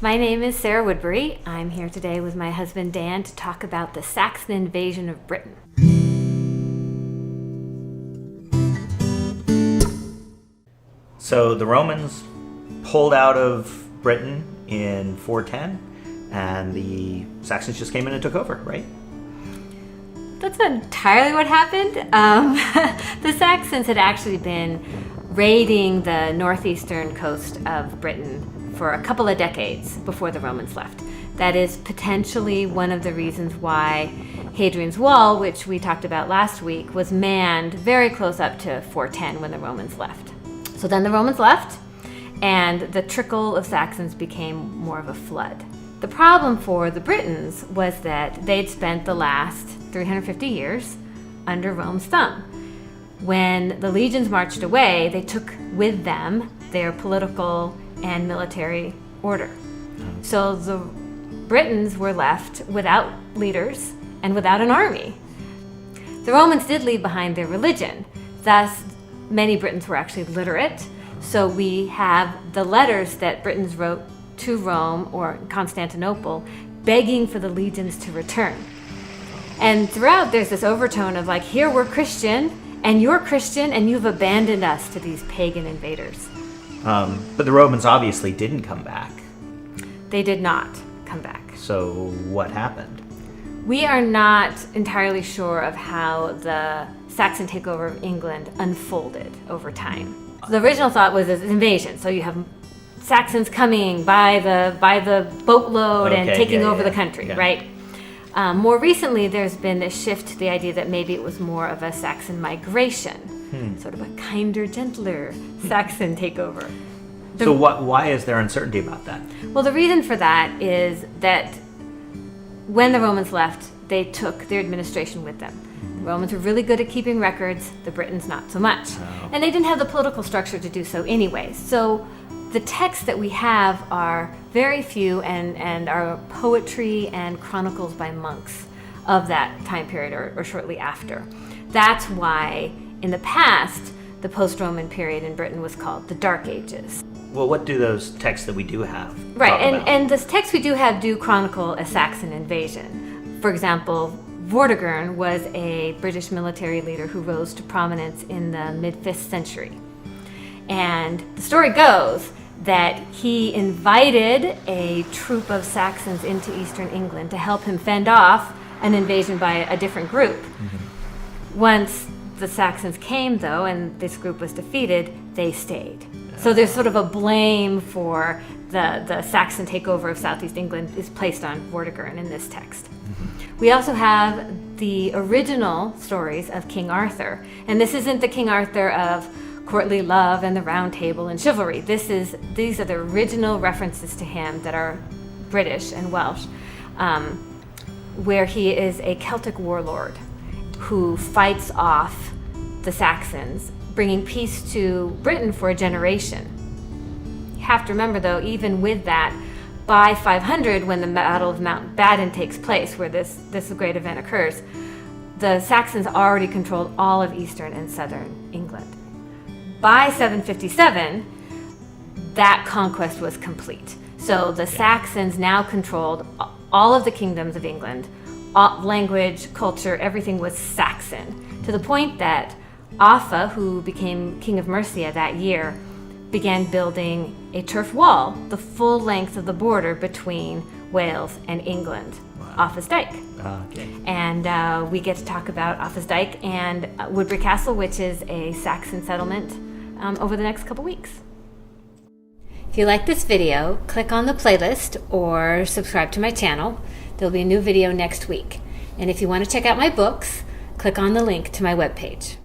My name is Sarah Woodbury. I'm here today with my husband Dan to talk about the Saxon invasion of Britain. So the Romans pulled out of Britain in 410, and the Saxons just came in and took over, right? That's not entirely what happened. The Saxons had actually been raiding the northeastern coast of Britain for a couple of decades before the Romans left. That is potentially one of the reasons why Hadrian's Wall, which we talked about last week, was manned very close up to 410 when the Romans left. So then the Romans left, and the trickle of Saxons became more of a flood. The problem for the Britons was that they'd spent the last 350 years under Rome's thumb. When the legions marched away, they took with them their political and military order. So the Britons were left without leaders and without an army. The Romans did leave behind their religion. Thus, many Britons were actually literate. So we have the letters that Britons wrote to Rome or Constantinople begging for the legions to return. And throughout, there's this overtone of like, here we're Christian, and you're Christian, and you've abandoned us to these pagan invaders. But the Romans obviously didn't come back. They did not come back. So what happened? We are not entirely sure of how the Saxon takeover of England unfolded over time. The original thought was an invasion. So you have Saxons coming by the boatload and taking over the country, right? More recently, there's been a shift to the idea that maybe it was more of a Saxon migration, sort of a kinder, gentler Saxon takeover. So why is there uncertainty about that? Well, the reason for that is that when the Romans left, they took their administration with them. The Romans were really good at keeping records, the Britons not so much. Oh. And they didn't have the political structure to do so anyway. So the texts that we have are very few and are poetry and chronicles by monks of that time period or shortly after. That's why in the past, the post-Roman period in Britain was called the Dark Ages. Well, what do those texts that we do have Right, talk about? and the texts we do have do chronicle a Saxon invasion. For example, Vortigern was a British military leader who rose to prominence in the mid-5th century. And the story goes that he invited a troop of Saxons into eastern England to help him fend off an invasion by a different group. Mm-hmm. Once the Saxons came, though, and this group was defeated, they stayed. So there's sort of a blame for the Saxon takeover of southeast England is placed on Vortigern in this text. Mm-hmm. We also have the original stories of King Arthur. And this isn't the King Arthur of courtly love and the round table and chivalry. These are the original references to him that are British and Welsh, where he is a Celtic warlord who fights off the Saxons, bringing peace to Britain for a generation. You have to remember, though, even with that, by 500, when the Battle of Mount Badon takes place, where this great event occurs, the Saxons already controlled all of eastern and southern England. By 757, that conquest was complete. So the Saxons now controlled all of the kingdoms of England. Language, culture, everything was Saxon, to the point that Offa, who became king of Mercia that year, began building a turf wall the full length of the border between Wales and England. Wow. Offa's Dyke. Okay. And we get to talk about Offa's Dyke and Woodbury Castle, which is a Saxon settlement, over the next couple weeks. If you like this video, click on the playlist or subscribe to my channel. There'll be a new video next week. And if you want to check out my books, click on the link to my webpage.